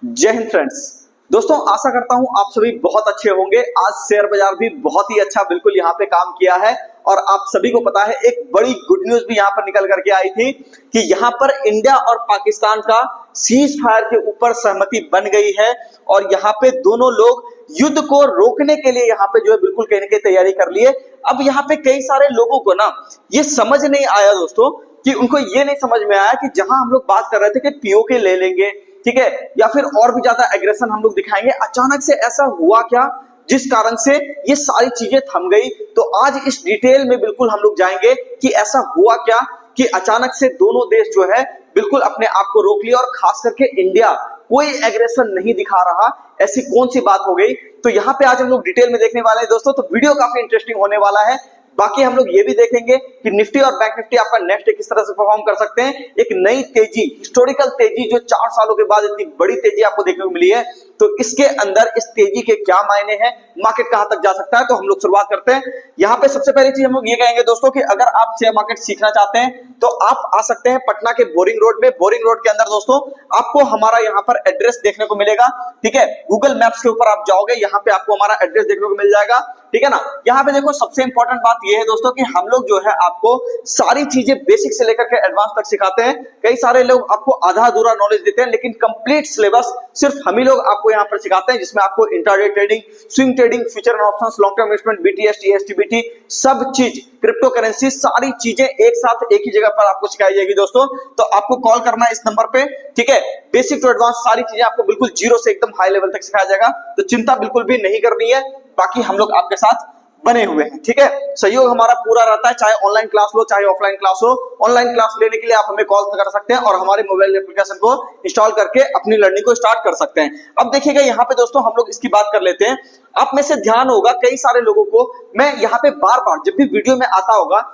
जय हिंद फ्रेंड्स। दोस्तों आशा करता हूं आप सभी बहुत अच्छे होंगे। आज शेयर बाजार भी बहुत ही अच्छा बिल्कुल यहाँ पे काम किया है और आप सभी को पता है एक बड़ी गुड न्यूज भी यहाँ पर निकल करके आई थी कि यहाँ पर इंडिया और पाकिस्तान का सीज फायर के ऊपर सहमति बन गई है और यहाँ पे दोनों लोग युद्ध को रोकने के लिए यहाँ पे जो है बिल्कुल कहीं ना कहीं तैयारी कर लिए। अब यहाँ पे कई सारे लोगों को ना ये समझ नहीं आया दोस्तों कि उनको ये नहीं समझ में आया कि जहां हम लोग बात कर रहे थे कि पीओके ले लेंगे, ठीक है, या फिर और भी ज्यादा एग्रेशन हम लोग दिखाएंगे, अचानक से ऐसा हुआ क्या जिस कारण से ये सारी चीजें थम गई। तो आज इस डिटेल में बिल्कुल हम लोग जाएंगे कि ऐसा हुआ क्या कि अचानक से दोनों देश जो है बिल्कुल अपने आप को रोक लिया और खास करके इंडिया कोई एग्रेशन नहीं दिखा रहा। ऐसी कौन सी बात हो गई, तो यहाँ पे आज हम लोग डिटेल में देखने वाले हैं दोस्तों। तो वीडियो काफी इंटरेस्टिंग होने वाला है। बाकी हम लोग ये भी देखेंगे कि निफ्टी और बैंक निफ्टी आपका नेक्स्ट डे किस तरह से परफॉर्म कर सकते हैं। एक नई तेजी, हिस्टोरिकल तेजी जो 4 सालों के बाद इतनी बड़ी तेजी आपको देखने को मिली है, तो इसके अंदर इस तेजी के क्या मायने हैं, मार्केट कहां तक जा सकता है। तो हम लोग शुरुआत करते हैं। यहाँ पे सबसे पहली चीज हम लोग ये कहेंगे दोस्तों कि अगर आप शेयर मार्केट सीखना चाहते हैं तो आप आ सकते हैं पटना के बोरिंग रोड में। बोरिंग रोड के अंदर दोस्तों आपको हमारा यहाँ पर एड्रेस देखने को मिलेगा, ठीक है। गूगल मैप्स के ऊपर आप जाओगे, यहाँ पे आपको हमारा एड्रेस देखने को मिल जाएगा, ठीक है ना। यहाँ पे देखो सबसे इंपॉर्टेंट बात ये है दोस्तों कि हम लोग जो है आपको सारी चीजें बेसिक से लेकर के एडवांस तक सिखाते हैं। कई सारे लोग आपको आधा अधूरा नॉलेज देते हैं, लेकिन कंप्लीट सिलेबस सिर्फ हम ही लोग आपको यहाँ पर सिखाते हैं, जिसमें आपको intraday trading, swing trading, future and options, long term investment, BTS, TSTBT, सब चीज, क्रिप्टो करेंसी, सारी चीजें एक साथ एक ही जगह पर आपको सिखाई जाएगी दोस्तों। तो आपको कॉल करना है इस नंबर पे, ठीक है। बेसिक टू एडवांस सारी चीजें आपको बिल्कुल जीरो से एकदम हाई लेवल तक सिखाया जाएगा, तो चिंता बिल्कुल भी नहीं करनी है। बाकी हम लोग आपके साथ बने हुए हैं, ठीक है। सहयोग हमारा पूरा रहता है, चाहे ऑनलाइन क्लास लो चाहे ऑफलाइन क्लास हो। ऑनलाइन क्लास लेने के लिए आप हमें कॉल कर सकते हैं और हमारे मोबाइल एप्लीकेशन को इंस्टॉल करके अपनी लर्निंग को स्टार्ट कर सकते हैं। अब देखिएगा यहाँ पे दोस्तों हम लोग इसकी बात कर लेते हैं। आप में से ध्यान होगा कई सारे लोगों को मैं यहाँ पे बार बार जब भी वीडियो में आता होगा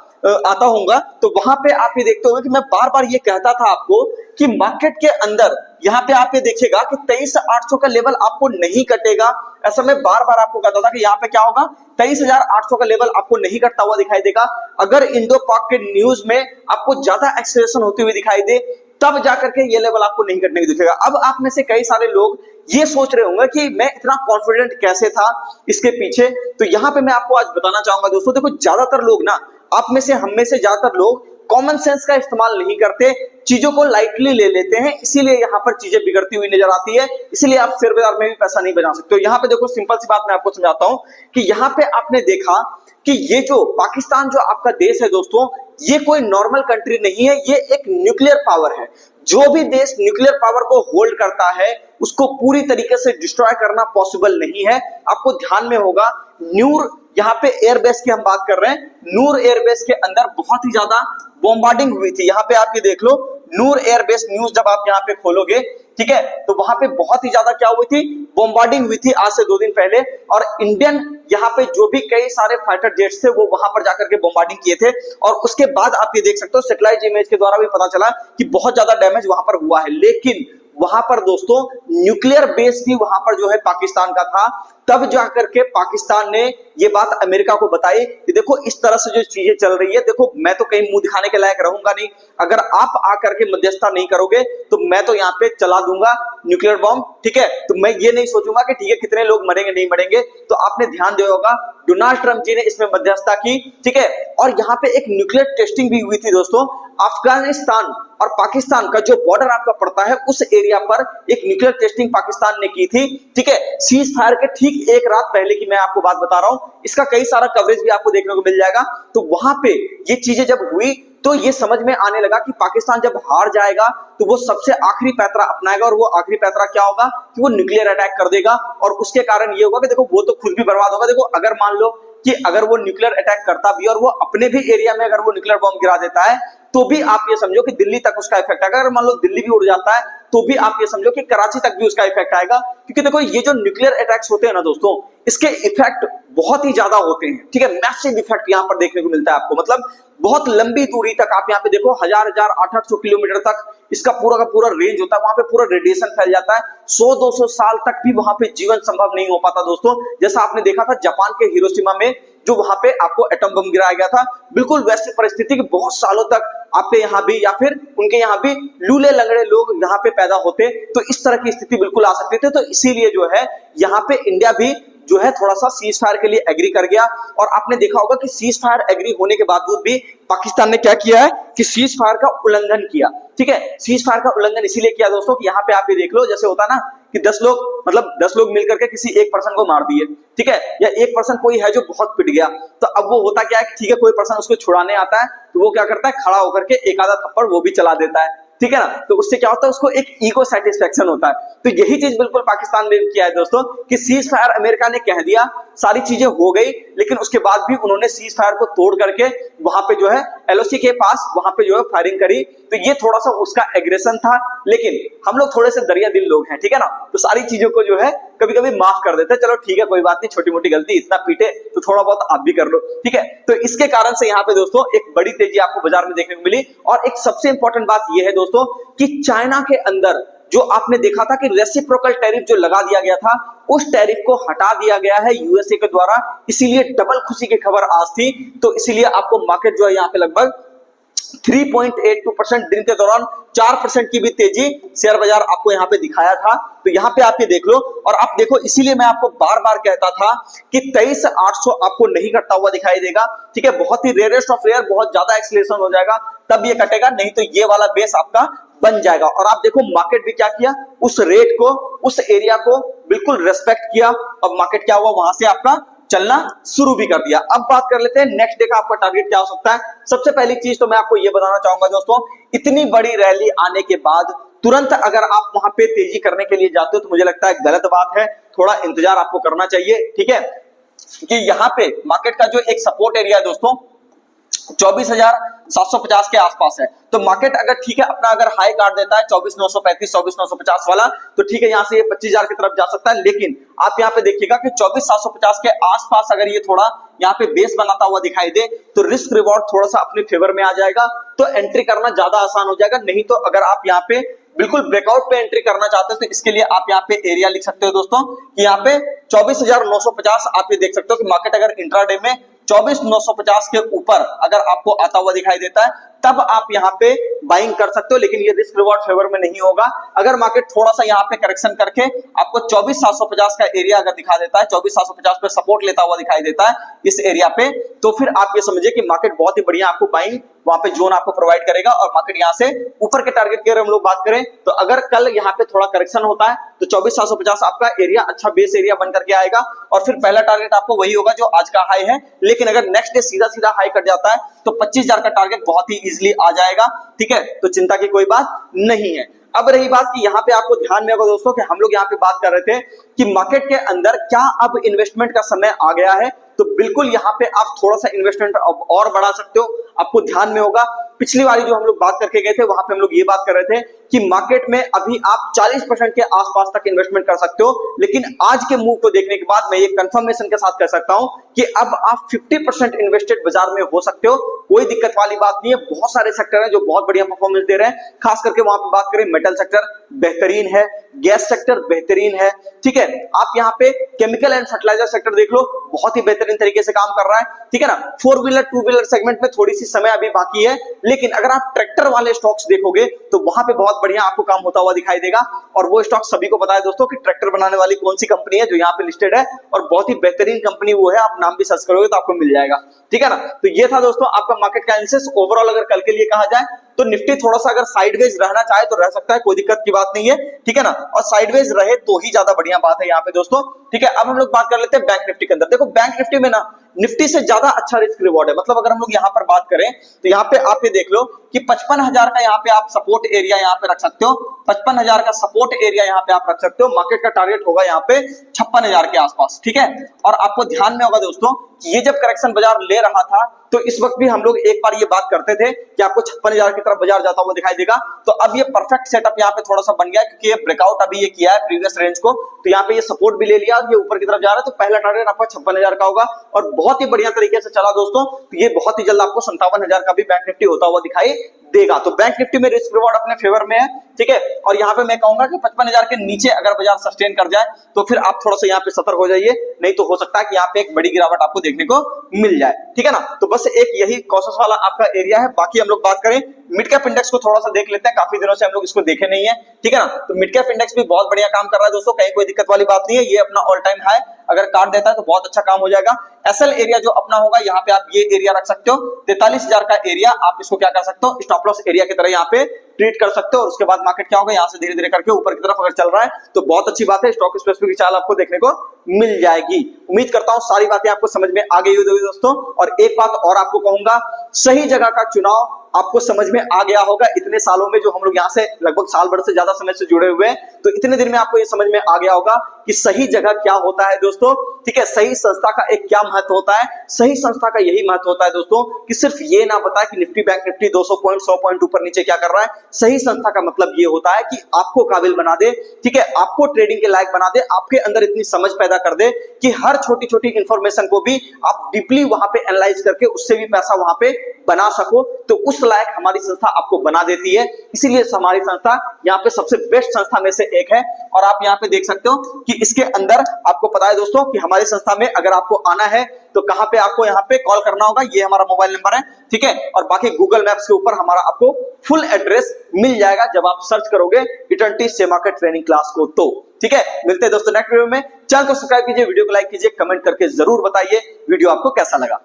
तो वहां पे आप ये देखते होंगे कि मैं बार बार ये कहता था आपको कि मार्केट के अंदर यहाँ पे आप ये देखिएगा कि 23,800 का लेवल आपको नहीं कटेगा। ऐसा मैं बार बार आपको कहता था कि यहाँ पे क्या होगा, 23,800 का लेवल आपको नहीं कटता हुआ दिखाई देगा। अगर इंडो पाक के न्यूज में आपको ज्यादा एक्सेलरेशन होती हुई दिखाई दे तब जाकर के ये लेवल आपको नहीं कटने की दिखेगा। अब आप में से कई सारे लोग ये सोच रहे होंगे कि मैं इतना कॉन्फिडेंट कैसे था इसके पीछे। तो यहाँ पे मैं आपको आज बताना चाहूंगा दोस्तों, देखो ज्यादातर लोग ना, आप में से हम में से ज्यादातर लोग कॉमन सेंस का इस्तेमाल नहीं करते, चीजों को लाइटली ले लेते हैं, इसीलिए यहाँ पर चीजें बिगड़ती हुई नजर आती है। इसीलिए आप शेयर बाजार में भी पैसा नहीं बना सकते हो। यहाँ पे देखो सिंपल सी बात मैं आपको समझाता हूं कि यहाँ पे आपने देखा कि ये जो पाकिस्तान जो आपका देश है दोस्तों, ये कोई नॉर्मल कंट्री नहीं है, ये एक न्यूक्लियर पावर है। जो भी देश न्यूक्लियर पावर को होल्ड करता है उसको पूरी तरीके से डिस्ट्रॉय करना पॉसिबल नहीं है। आपको ध्यान में होगा नूर, यहाँ पे एयरबेस की हम बात कर रहे हैं, नूर एयरबेस के अंदर बहुत ही ज्यादा बॉम्बार्डिंग हुई थी। यहाँ पे आप ये देख लो, नूर एयरबेस न्यूज जब आप यहाँ पे खोलोगे, ठीक है, तो वहां पे बहुत ही ज्यादा क्या हुई थी, बॉम्बार्डिंग हुई थी आज से 2 दिन पहले। और इंडियन यहाँ पे जो भी कई सारे फाइटर जेट्स थे वो वहां पर जाकर के बॉम्बार्डिंग किए थे। और उसके बाद आप ये देख सकते हो सैटेलाइट इमेज के द्वारा भी पता चला कि बहुत ज्यादा डैमेज वहां पर हुआ है। लेकिन वहां पर दोस्तों न्यूक्लियर बेस भी वहां पर जो है पाकिस्तान का था। तब जाकर के पाकिस्तान ने ये बात अमेरिका को बताई कि देखो इस तरह से जो चीजें चल रही है, देखो मैं तो कहीं मुंह दिखाने के लायक रहूंगा नहीं, अगर आप आकर के मध्यस्थता नहीं करोगे तो मैं तो यहाँ पे चला दूंगा न्यूक्लियर बॉम्ब, ठीक है। तो मैं ये नहीं सोचूंगा कि ठीक है कितने लोग मरेंगे नहीं मरेंगे। तो आपने ध्यान दिया होगा डोनाल्ड ट्रंप जी ने इसमें मध्यस्थता की, ठीक है। और यहाँ पे एक न्यूक्लियर टेस्टिंग भी हुई थी दोस्तों। अफगानिस्तान और पाकिस्तान का जो बॉर्डर आपका पड़ता है उस एरिया पर एक न्यूक्लियर टेस्टिंग पाकिस्तान ने की थी, ठीक है, सीज फायर के ठीक एक रात पहले की मैं आपको बात बता रहा हूं। इसका कई सारा कवरेज भी आपको देखने को मिल जाएगा। तो वहां पे ये चीजें जब हुई तो ये समझ में आने लगा कि पाकिस्तान जब हार जाएगा तो वो सबसे आखिरी पैतरा अपनाएगा, और वो आखिरी पैतरा क्या होगा कि वो न्यूक्लियर अटैक कर देगा। और उसके कारण ये होगा कि देखो वो तो खुद भी बर्बाद होगा। देखो अगर मान लो कि अगर वो न्यूक्लियर अटैक करता भी और वो अपने भी एरिया में अगर वो न्यूक्लियर बॉम्ब गिरा देता है तो भी आप ये समझो कि दिल्ली तक उसका इफेक्ट आएगा। अगर मान लो दिल्ली भी उड़ जाता है तो भी आप ये समझो कि कराची तक भी उसका इफेक्ट आएगा। क्योंकि देखो ये जो न्यूक्लियर अटैक्स होते हैं ना दोस्तों, इसके इफेक्ट बहुत ही ज्यादा होते हैं, ठीक है। मैसिव इफेक्ट यहाँ पर देखने को मिलता है आपको, मतलब बहुत लंबी दूरी तक आप यहाँ पे देखो 1000-800 किलोमीटर तक इसका पूरा का पूरा रेंज होता है। वहां पे पूरा रेडिएशन फैल जाता है। 100-200 साल तक भी वहां पे जीवन संभव नहीं हो पाता दोस्तों। जैसा आपने देखा था जापान के हिरोशिमा में जो वहां पे आपको एटम बम गिराया गया था, बिल्कुल वैसी परिस्थिति की बहुत सालों तक आपके यहाँ भी या फिर उनके यहाँ भी लूले लंगड़े लोग यहाँ पे पैदा होते, तो इस तरह की स्थिति बिल्कुल आ सकती थी। तो इसीलिए जो है यहाँ पे इंडिया भी जो है थोड़ा सा सीज फायर के लिए एग्री कर गया। और आपने देखा होगा कि सीज फायर एग्री होने के बावजूद भी पाकिस्तान ने क्या किया है कि सीज फायर का उल्लंघन किया। ठीक है, सीज फायर का उल्लंघन इसीलिए किया दोस्तों कि यहाँ पे आप ये देख लो, जैसे होता ना कि 10 लोग मतलब 10 लोग मिलकर के किसी एक पर्सन को मार दिए, ठीक है, या एक पर्सन कोई है जो बहुत पिट गया, तो अब वो होता क्या है कि ठीक है कोई पर्सन उसको छुड़ाने आता है, तो वो क्या करता है खड़ा होकर के एक आधा थप्पड़ वो भी चला देता है, ठीक है ना। तो उससे क्या होता है उसको एक ईगो सेटिस्फेक्शन होता है। तो यही चीज बिल्कुल पाकिस्तान में किया है दोस्तों कि सीज फायर अमेरिका ने कह दिया, सारी चीजें हो गई, लेकिन उसके बाद भी उन्होंने सीज फायर को तोड़ करके वहां पे जो है एलओसी के पास वहां पे जो है फायरिंग करी। तो ये थोड़ा सा उसका एग्रेशन था, लेकिन हम लोग थोड़े से दरिया दिल लोग हैं, ठीक है ना, तो सारी चीजों को जो है कभी कभी माफ कर देते हैं, चलो ठीक है कोई बात नहीं, छोटी मोटी गलती, इतना पीटे तो थोड़ा बहुत आप भी कर लो, ठीक है। तो इसके कारण से यहाँ पे दोस्तों एक बड़ी तेजी आपको बाजार में देखने को मिली। और एक सबसे इंपॉर्टेंट बात यह है दोस्तों कि चाइना के अंदर जो आपने देखा था कि रेसिप्रोकल टैरिफ जो लगा दिया गया था, उस टैरिफ को हटा दिया गया है यूएसए के द्वारा, इसीलिए डबल खुशी की खबर आज थी। तो इसीलिए आपको मार्केट जो है यहाँ पे लगभग 3.82% दिन के दौरान 4% की भी तेजी शेयर बाजार आपको यहाँ पे दिखाया था। तो यहाँ पे आप ये देख लो, और आप देखो इसीलिए मैं आपको बार बार कहता था कि 23,800 आपको नहीं कटता हुआ दिखाई देगा, ठीक है, बहुत ही रेयरेस्ट ऑफ रेयर, बहुत ज्यादा एक्सीलरेशन हो जाएगा तब ये कटेगा, नहीं तो ये वाला बेस आपका बन जाएगा। और आप देखो मार्केट भी क्या किया, उस रेट को, उस एरिया को बिल्कुल रेस्पेक्ट किया, और मार्केट क्या हुआ वहां से आपका चलना शुरू भी कर दिया। अब बात कर लेते हैं नेक्स्ट डे का आपका टारगेट क्या हो सकता है। सबसे पहली चीज तो मैं आपको यह बताना चाहूंगा दोस्तों, इतनी बड़ी रैली आने के बाद तुरंत अगर आप वहां पे तेजी करने के लिए जाते हो तो मुझे लगता है गलत बात है, थोड़ा इंतजार आपको करना चाहिए, ठीक है। कि यहाँ पे मार्केट का जो एक सपोर्ट एरिया है दोस्तों 24,750 के आसपास है, तो मार्केट अगर ठीक है अपना अगर हाई काट देता है 24,935 24,950 वाला, तो ठीक है यहाँ से ये 25,000 की तरफ जा सकता है। लेकिन आप यहाँ पे देखिएगा कि 24,750 के आसपास अगर ये थोड़ा यहाँ पे बेस बनाता हुआ दिखाई दे तो रिस्क रिवॉर्ड थोड़ा सा अपने फेवर में आ जाएगा, तो एंट्री करना ज्यादा आसान हो जाएगा। नहीं तो अगर आप यहाँ पे बिल्कुल ब्रेकआउट पे एंट्री करना चाहते हो तो इसके लिए आप यहाँ पे एरिया लिख सकते हो दोस्तों कि यहाँ पे 24,950 आप ये देख सकते हो कि मार्केट अगर इंट्राडे में 24,950 के ऊपर अगर आपको आता हुआ दिखाई देता है तब आप यहाँ पे बाइंग कर सकते हो, लेकिन ये रिस्क रिवॉर्ड फेवर में नहीं होगा। अगर मार्केट थोड़ा सा यहाँ पे करेक्शन करके आपको 24,750 का एरिया अगर दिखा देता है, 24,750 पे सपोर्ट लेता हुआ दिखाई देता है इस एरिया पे, तो फिर आप ये समझिए कि मार्केट बहुत ही बढ़िया आपको बाइंग वहां पे जोन आपको प्रोवाइड करेगा। और मार्केट यहाँ से ऊपर के टारगेट की अगर हम लोग बात करें तो अगर कल यहाँ पे थोड़ा करेक्शन होता है तो 24,750 आपका एरिया अच्छा बेस एरिया बन करके आएगा, और फिर पहला टारगेट आपको वही होगा जो आज का हाई है। लेकिन अगर नेक्स्ट डे सीधा सीधा हाई कट जाता है तो 25,000 का टारगेट बहुत ही इजीली आ जाएगा, ठीक है, तो चिंता की कोई बात नहीं है। अब रही बात कि यहाँ पे आपको ध्यान में होगा दोस्तों कि हम लोग यहाँ पे बात कर रहे थे कि मार्केट के अंदर क्या अब इन्वेस्टमेंट का समय आ गया है, तो बिल्कुल यहाँ पे आप थोड़ा सा इन्वेस्टमेंट अब और बढ़ा सकते हो। आपको ध्यान में होगा पिछली वाली जो हम लोग बात करके गए थे वहां पे हम लोग ये बात कर रहे थे कि मार्केट में अभी आप 40% के आसपास तक इन्वेस्टमेंट कर सकते हो, लेकिन आज के मूव को देखने के बाद मैं ये कंफर्मेशन के साथ कह सकता हूं कि अब आप 50% इन्वेस्टेड बाजार में हो सकते हो, कोई दिक्कत वाली बात नहीं है। बहुत सारे सेक्टर हैं जो बहुत बढ़िया परफॉर्मेंस दे रहे हैं, खास करके वहां पे बात करें मेटल सेक्टर बेहतरीन है, गैस सेक्टर बेहतरीन है, ठीक है, आप यहाँ पे केमिकल एंड फर्टिलाइजर सेक्टर देख लो बहुत ही बेहतरीन तरीके से काम कर रहा है, ठीक है ना। 4 व्हीलर 2 व्हीलर सेगमेंट में थोड़ी सी समय अभी बाकी है, लेकिन अगर आप ट्रैक्टर वाले स्टॉक्स देखोगे तो वहां पे बहुत बढ़िया आपको काम होता हुआ दिखाई देगा। और वो स्टॉक सभी को पता है दोस्तों कि ट्रैक्टर बनाने वाली कौन सी कंपनी है जो यहाँ पे लिस्टेड है, और बहुत ही बेहतरीन कंपनी वो है, आप नाम भी सर्च करोगे तो आपको मिल जाएगा, ठीक है ना। तो ये था दोस्तों आपका मार्केट का एनालिसिस। ओवरऑल अगर कल के लिए कहा जाए तो निफ्टी थोड़ा सा अगर साइडवेज रहना चाहे तो रह सकता है, कोई दिक्कत की बात नहीं है, ठीक है ना, और साइडवेज रहे तो ही ज्यादा बढ़िया बात है यहाँ पे दोस्तों, ठीक है। अब हम लोग बात कर लेते हैं बैंक निफ्टी के अंदर। देखो बैंक निफ्टी में ना निफ्टी से ज्यादा अच्छा रिस्क रिवॉर्ड है, मतलब अगर हम लोग यहाँ पर बात करें तो यहाँ पे आप ये देख लो कि 55,000 का यहाँ पे आप सपोर्ट एरिया यहाँ पे रख सकते हो, 55,000 का सपोर्ट एरिया यहाँ पे आप रख सकते हो। मार्केट का टारगेट होगा यहाँ पे 56,000 के आसपास, ठीक है। और आपको ध्यान में होगा दोस्तों कि ये जब करेक्शन बाजार ले रहा था तो इस वक्त भी हम लोग एक बार ये बात करते थे कि आपको 56,000 की तरफ बाजार जाता हुआ दिखाई देगा। तो अब ये परफेक्ट सेटअप यहाँ पे थोड़ा सा बन गया है क्योंकि ये ब्रेकआउट अभी ये किया है प्रीवियस रेंज को, तो यहाँ पे ये सपोर्ट भी ले लिया और ये ऊपर की तरफ जा रहा है। तो पहला टारगेट आपका 56,000 का होगा और बहुत ही बढ़िया तरीके से चला दोस्तों, तो ये बहुत ही जल्द आपको 57,000 का भी बैंक निफ्टी होता हुआ दिखाई देगा। तो बैंक निफ्टी में रिस्क रिवॉर्ड अपने फेवर में है, ठीक है। और यहाँ पे मैं कहूंगा कि 55,000 के नीचे अगर बाजार सस्टेन कर जाए तो फिर आप थोड़ा सा यहाँ पे सतर्क हो जाइए, नहीं तो हो सकता है कि यहाँ पे एक बड़ी गिरावट आपको देखने को मिल जाए, ठीक है ना। तो बस एक यही कॉशस वाला आपका एरिया है। बाकी हम लोग बात करें मिड कैप इंडेक्स को थोड़ा सा देख लेते हैं, काफी दिनों से हम लोग इसको देखे नहीं है, ठीक है ना। तो मिड कैप इंडेक्स भी बहुत बढ़िया काम कर रहा है दोस्तों, कहीं कोई दिक्कत वाली बात नहीं है। ये अपना ऑल टाइम हाई अगर काट देता है तो बहुत अच्छा काम हो जाएगा। एसएल एरिया जो अपना होगा, यहाँ पे आप ये एरिया रख सकते हो 43,000 का एरिया, आप इसको क्या कर सकते हो, स्टॉप लॉस एरिया की तरह यहाँ पे ट्रीट कर सकते हो। और उसके बाद मार्केट क्या होगा, यहाँ से धीरे धीरे करके ऊपर की तरफ अगर चल रहा है तो बहुत अच्छी बात है, स्टॉक स्पेसिफिक चाल आपको देखने को मिल जाएगी। उम्मीद करता हूं सारी बातें आपको समझ में आ गई होगी दोस्तों। और एक बात और आपको कहूंगा, सही जगह का चुनाव आपको समझ में आ गया होगा। इतने सालों में जो हम लोग यहाँ से लगभग साल भर से ज्यादा समय से जुड़े हुए हैं, तो इतने दिन में आपको ये समझ में आ गया होगा कि सही जगह क्या होता है दोस्तों, ठीक है। सही संस्था का एक क्या महत्व होता है, सही संस्था का यही महत्व होता है दोस्तों कि सिर्फ ये ना बताए कि Nifty bank Nifty 200 point 100 point ऊपर नीचे क्या कर रहा है। सही संस्था का मतलब ये होता है कि आपको काबिल बना दे, ठीक है, आपको ट्रेडिंग के लायक बना दे, आपके अंदर इतनी समझ पैदा कर दे कि हर छोटी छोटी इंफॉर्मेशन को भी आप डीपली वहां पे एनालाइज करके उससे भी पैसा वहां पे बना सको। तो उस लायक हमारी संस्था आपको बना देती है, इसीलिए हमारी संस्था यहाँ पे सबसे बेस्ट संस्था में से एक है। और आप यहाँ पे देख सकते हो कि इसके अंदर आपको पता है दोस्तों कि हमारी संस्था में अगर आपको आना है तो कहां पे आपको यहाँ पे कॉल करना होगा, ये हमारा मोबाइल नंबर है, ठीक है। और बाकी गूगल मैप्स के ऊपर हमारा आपको फुल एड्रेस मिल जाएगा जब आप सर्च करोगे eternity share market training class को, तो ठीक है। मिलते हैं दोस्तों नेक्स्ट वीडियो में। चैनल को सब्सक्राइब कीजिए, वीडियो को लाइक कीजिए, कमेंट करके जरूर बताइए वीडियो आपको कैसा लगा।